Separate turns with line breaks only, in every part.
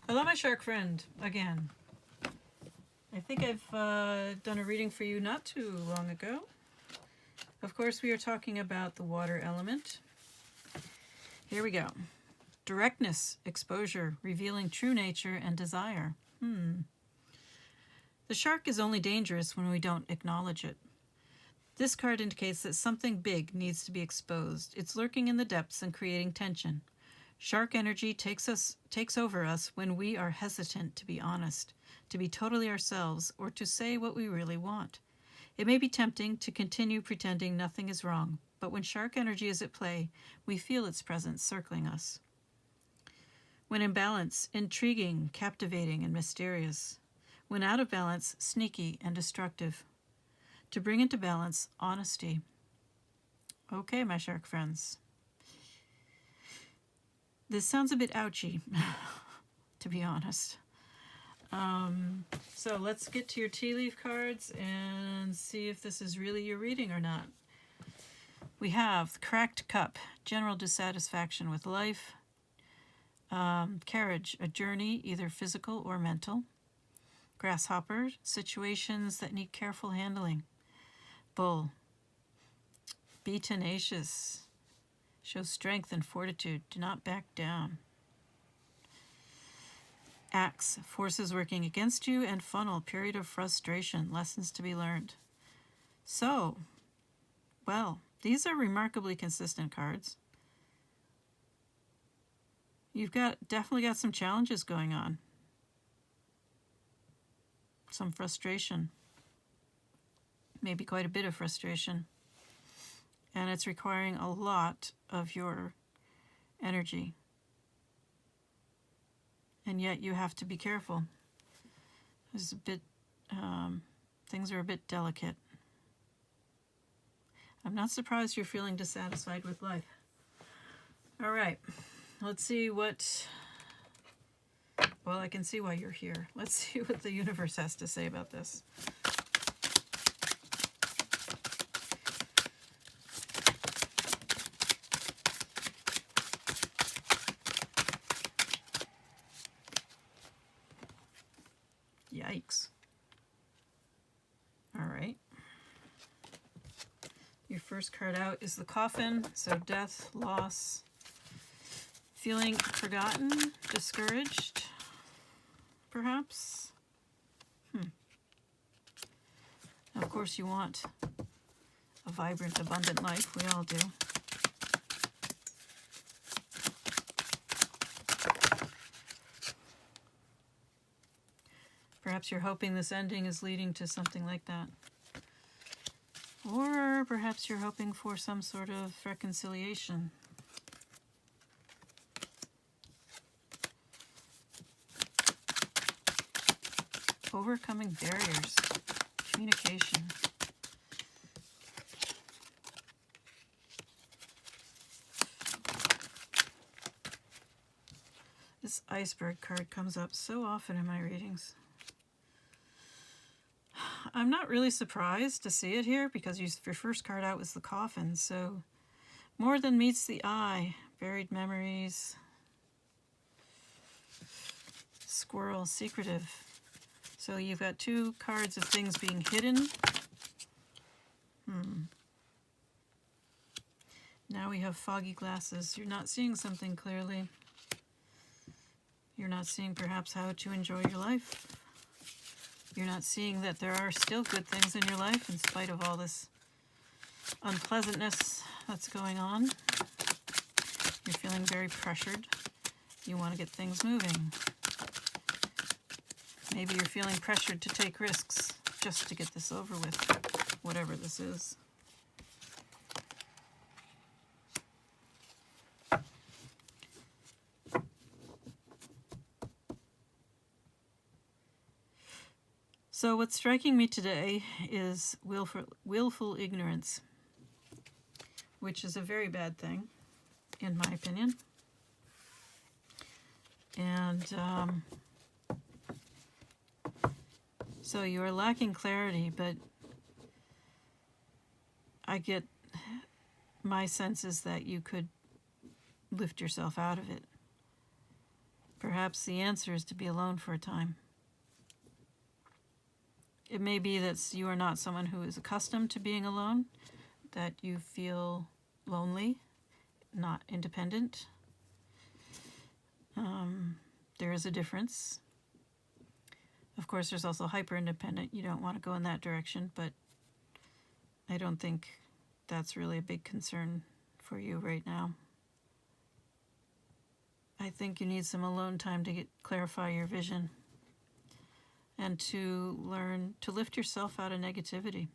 Hello, my shark friend, again. I think I've done a reading for you not too long ago. Of course, we are talking about the water element. Here we go. Directness, exposure, revealing true nature and desire. The shark is only dangerous when we don't acknowledge it. This card indicates that something big needs to be exposed. It's lurking in the depths and creating tension. Shark energy takes over us when we are hesitant to be honest, to be totally ourselves, or to say what we really want. It may be tempting to continue pretending nothing is wrong, but when shark energy is at play, we feel its presence circling us. When in balance, intriguing, captivating, and mysterious. When out of balance, sneaky and destructive. To bring into balance, honesty. Okay, my shark friends. This sounds a bit ouchy, to be honest. So let's get to your tea leaf cards and see if this is really your reading or not. We have the Cracked Cup, general dissatisfaction with life. Carriage, a journey, either physical or mental. Grasshopper, situations that need careful handling. Bull, be tenacious. Show strength and fortitude. Do not back down. Axe, forces working against you, and funnel, period of frustration, lessons to be learned. So, well, these are remarkably consistent cards. You've definitely got some challenges going on. Some frustration. Maybe quite a bit of frustration. And it's requiring a lot of your energy. And yet you have to be careful. There's things are a bit delicate. I'm not surprised you're feeling dissatisfied with life. All right, let's see what, well, I can see why you're here. Let's see what the universe has to say about this. Yikes. All right. Your first card out is the Coffin, so death, loss, feeling forgotten, discouraged, perhaps. Of course you want a vibrant, abundant life. We all do. Perhaps you're hoping this ending is leading to something like that. Or perhaps you're hoping for some sort of reconciliation. Overcoming barriers. Communication. This iceberg card comes up so often in my readings. I'm not really surprised to see it here because your first card out was the Coffin, so more than meets the eye. Buried memories. Squirrel, secretive. So you've got two cards of things being hidden. Now we have foggy glasses. You're not seeing something clearly. You're not seeing perhaps how to enjoy your life. You're not seeing that there are still good things in your life in spite of all this unpleasantness that's going on. You're feeling very pressured. You want to get things moving. Maybe you're feeling pressured to take risks just to get this over with, whatever this is. So what's striking me today is willful ignorance, which is a very bad thing, in my opinion. And so you are lacking clarity, but I get, my sense is that you could lift yourself out of it. Perhaps the answer is to be alone for a time. It may be that you are not someone who is accustomed to being alone, that you feel lonely, not independent. There is a difference. Of course, there's also hyper-independent. You don't want to go in that direction, but I don't think that's really a big concern for you right now. I think you need some alone time to clarify your vision and to learn to lift yourself out of negativity.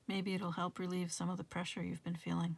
Maybe it'll help relieve some of the pressure you've been feeling.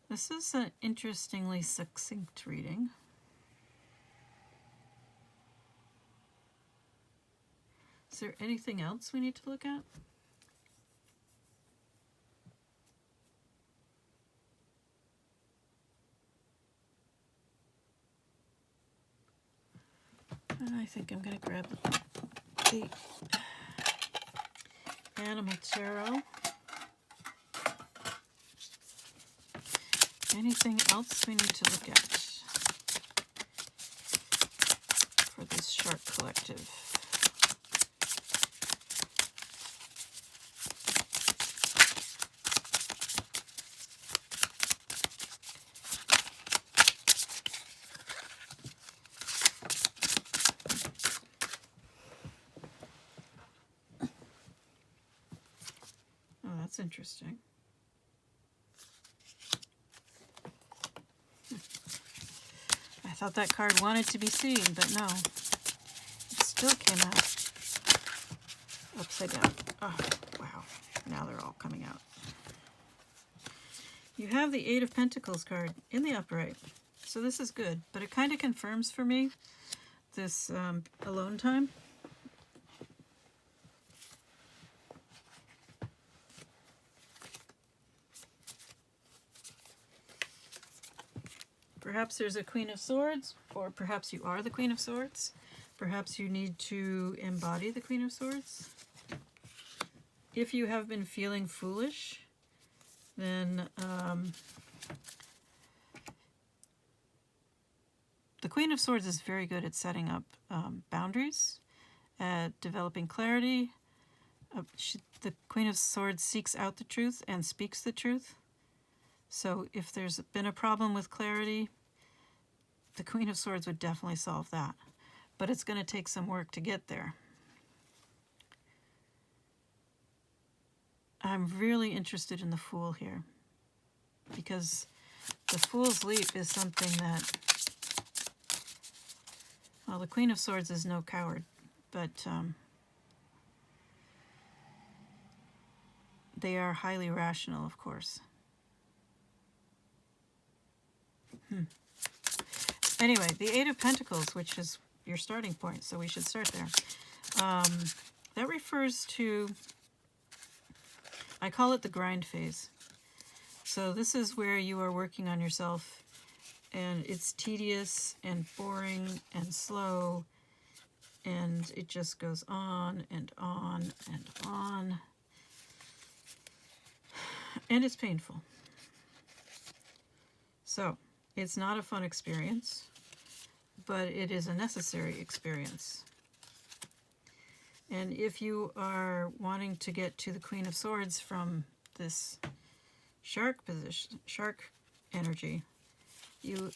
This is an interestingly succinct reading. Is there anything else we need to look at? I think I'm going to grab the Animal Tarot. Anything else we need to look at for this Shark Collective? Oh, that's interesting. I thought that card wanted to be seen, but no. It still came out upside down. Oh, wow. Now they're all coming out. You have the Eight of Pentacles card in the upright. So this is good, but it kind of confirms for me this alone time. Perhaps there's a Queen of Swords, or perhaps you are the Queen of Swords. Perhaps you need to embody the Queen of Swords. If you have been feeling foolish, then the Queen of Swords is very good at setting up boundaries, at developing clarity. The Queen of Swords seeks out the truth and speaks the truth. So if there's been a problem with clarity, the Queen of Swords would definitely solve that. But it's going to take some work to get there. I'm really interested in the Fool here, because the Fool's Leap is something that, well, the Queen of Swords is no coward, but they are highly rational, of course. Anyway, the Eight of Pentacles, which is your starting point, so we should start there. That refers to, I call it the grind phase. So this is where you are working on yourself, and it's tedious and boring and slow, and it just goes on and on and on. And it's painful. So, it's not a fun experience, but it is a necessary experience. And if you are wanting to get to the Queen of Swords from this shark position, shark energy, you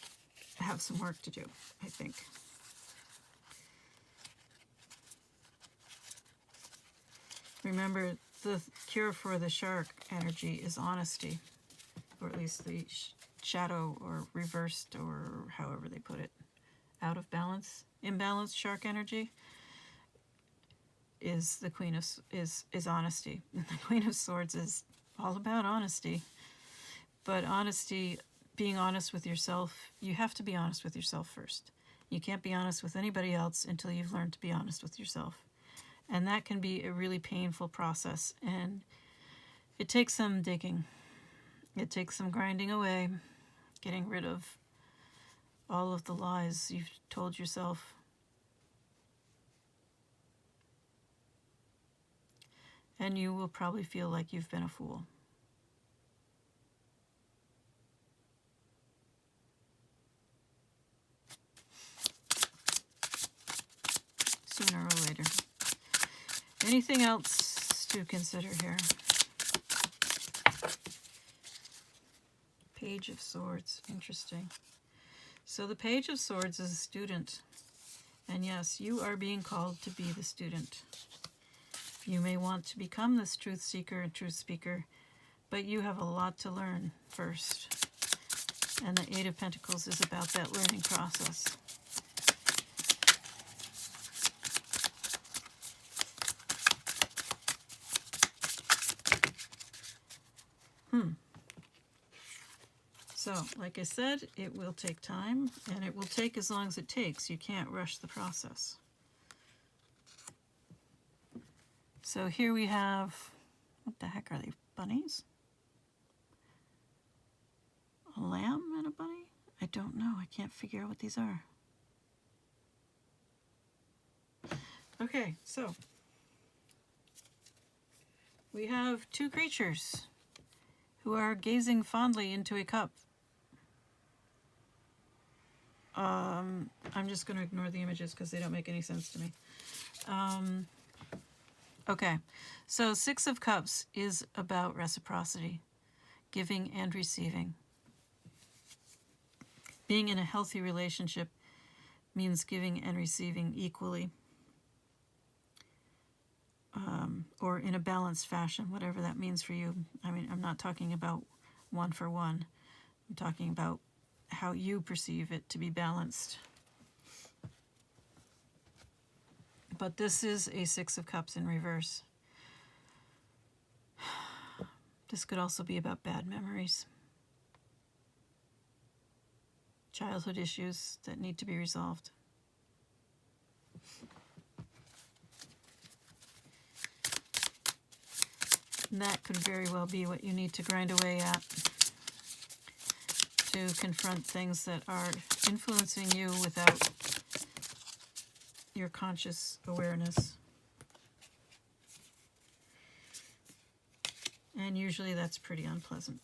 have some work to do, I think. Remember, the cure for the shark energy is honesty, or at least the shadow or reversed, or however they put it, out of balance, imbalanced shark energy is the Queen of is honesty. And the Queen of Swords is all about honesty. But honesty, being honest with yourself, you have to be honest with yourself first. You can't be honest with anybody else until you've learned to be honest with yourself. And that can be a really painful process, and it takes some digging. It takes some grinding away, getting rid of all of the lies you've told yourself. And you will probably feel like you've been a fool. Sooner or later. Anything else to consider here? Page of Swords. Interesting. So the Page of Swords is a student. And yes, you are being called to be the student. You may want to become this truth seeker and truth speaker, but you have a lot to learn first. And the Eight of Pentacles is about that learning process. So, like I said, it will take time, and it will take as long as it takes. You can't rush the process. So here we have, what the heck are they, bunnies? A lamb and a bunny? I don't know. I can't figure out what these are. Okay, so we have two creatures who are gazing fondly into a cup. I'm just going to ignore the images because they don't make any sense to me. Okay, so Six of Cups is about reciprocity, giving and receiving. Being in a healthy relationship means giving and receiving equally, or in a balanced fashion, whatever that means for you. I mean, I'm not talking about one for one. I'm talking about how you perceive it to be balanced. But this is a Six of Cups in reverse. This could also be about bad memories. Childhood issues that need to be resolved. And that could very well be what you need to grind away at to confront things that are influencing you without your conscious awareness. And usually that's pretty unpleasant.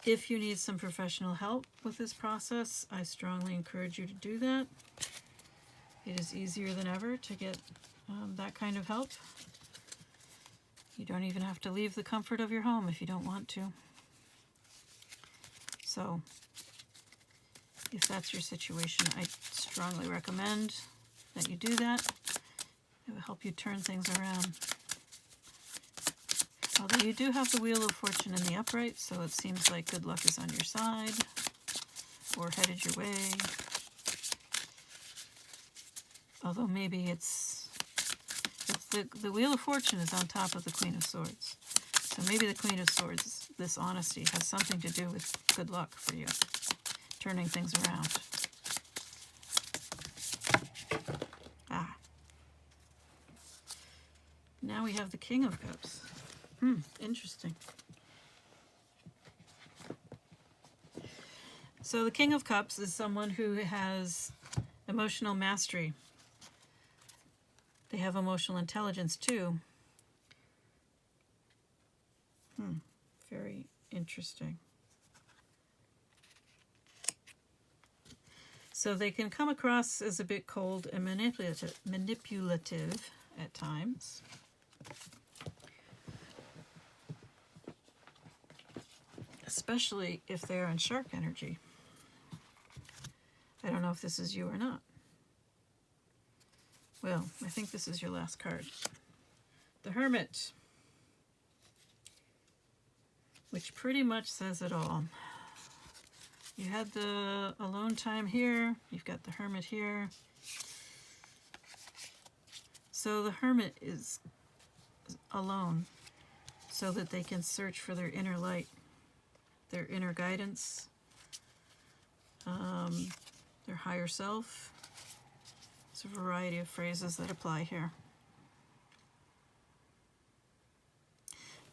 If you need some professional help with this process, I strongly encourage you to do that. It is easier than ever to get that kind of help. You don't even have to leave the comfort of your home if you don't want to. So, if that's your situation, I strongly recommend that you do that. It will help you turn things around. Although you do have the Wheel of Fortune in the upright, so it seems like good luck is on your side, or headed your way. Although maybe it's the Wheel of Fortune is on top of the Queen of Swords. So maybe the Queen of Swords, this honesty, has something to do with good luck for you, turning things around. Now we have the King of Cups. Interesting. So the King of Cups is someone who has emotional mastery. They have emotional intelligence too. Very interesting. So they can come across as a bit cold and manipulative at times. Especially if they're in shark energy. I don't know if this is you or not. Well, I think this is your last card. The Hermit. Which pretty much says it all. You had the alone time here. You've got the Hermit here. So the Hermit is alone so that they can search for their inner light, their inner guidance, their higher self. There's a variety of phrases that apply here.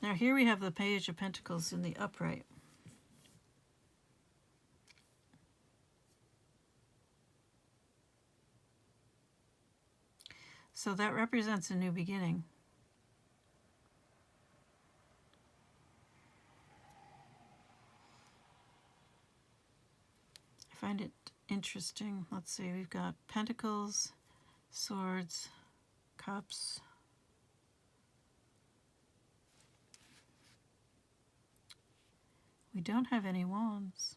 Now here we have the Page of Pentacles in the upright. So that represents a new beginning. I find it interesting. Let's see, we've got Pentacles, Swords, Cups. We don't have any Wands.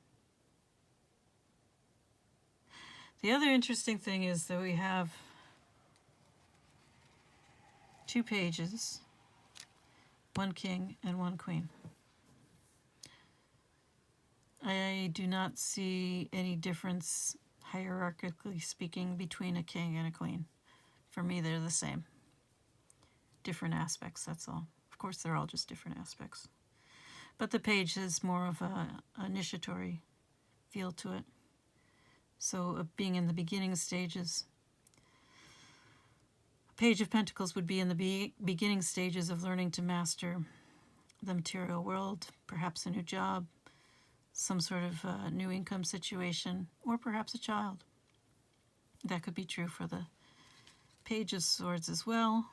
The other interesting thing is that we have 2 pages, 1 king and 1 queen. I do not see any difference, hierarchically speaking, between a king and a queen. For me, they're the same. Different aspects, that's all. Of course, they're all just different aspects. But the page has more of a initiatory feel to it. So being in the beginning stages. A Page of Pentacles would be in the beginning stages of learning to master the material world, perhaps a new job, some sort of new income situation, or perhaps a child. That could be true for the Page of Swords as well.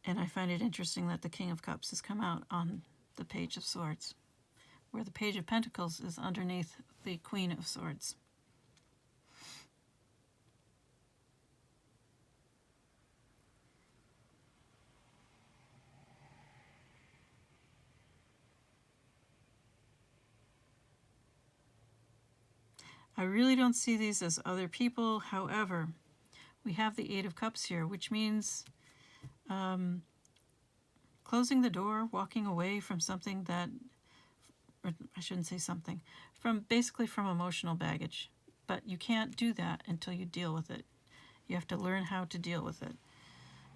And I find it interesting that the King of Cups has come out on the Page of Swords, where the Page of Pentacles is underneath the Queen of Swords. I really don't see these as other people. However, we have the Eight of Cups here, which means closing the door, walking away from something that, or I shouldn't say something, basically from emotional baggage. But you can't do that until you deal with it. You have to learn how to deal with it.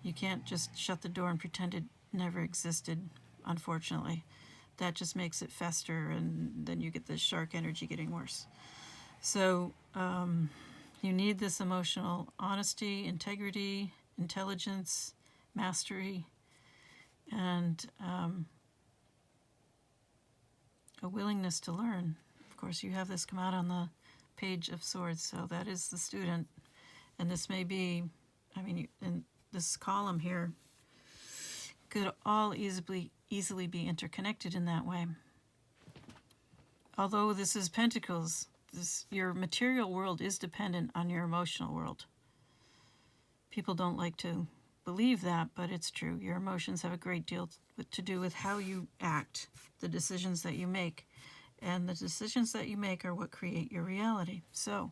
You can't just shut the door and pretend it never existed, unfortunately. That just makes it fester, and then you get the shark energy getting worse. So you need this emotional honesty, integrity, intelligence, mastery, and a willingness to learn. Of course, you have this come out on the Page of Swords, so that is the student. And this may be, I mean, in this column here could all easily be interconnected in that way. Although this is Pentacles, your material world is dependent on your emotional world. People don't like to believe that, but it's true. Your emotions have a great deal to do with how you act, the decisions that you make. And the decisions that you make are what create your reality. So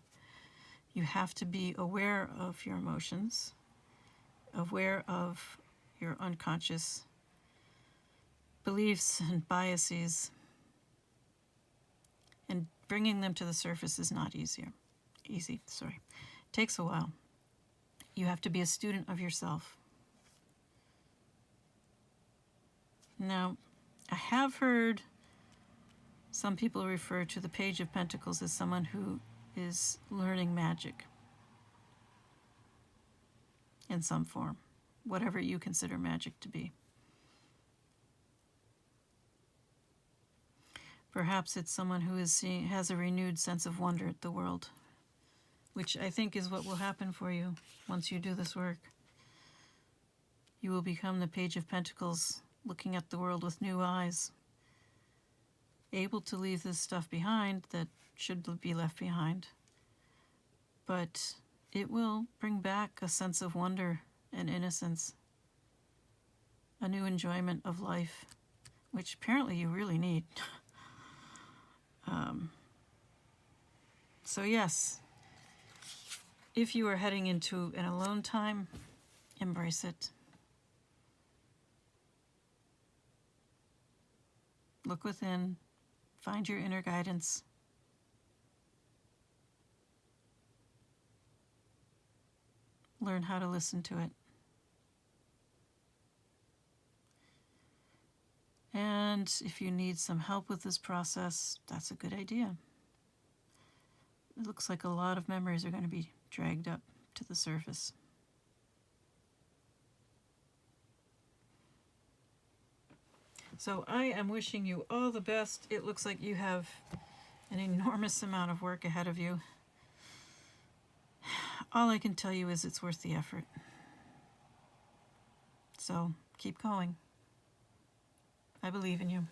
you have to be aware of your emotions, aware of your unconscious beliefs and biases, and bringing them to the surface is not easy. It takes a while. You have to be a student of yourself. Now, I have heard some people refer to the Page of Pentacles as someone who is learning magic in some form, whatever you consider magic to be. Perhaps it's someone who has a renewed sense of wonder at the world, which I think is what will happen for you once you do this work. You will become the Page of Pentacles, looking at the world with new eyes, able to leave this stuff behind that should be left behind. But it will bring back a sense of wonder and innocence, a new enjoyment of life, which apparently you really need. So yes, if you are heading into an alone time, embrace it. Look within, find your inner guidance. Learn how to listen to it. And if you need some help with this process, that's a good idea. It looks like a lot of memories are going to be dragged up to the surface. So I am wishing you all the best. It looks like you have an enormous amount of work ahead of you. All I can tell you is it's worth the effort. So keep going. I believe in you.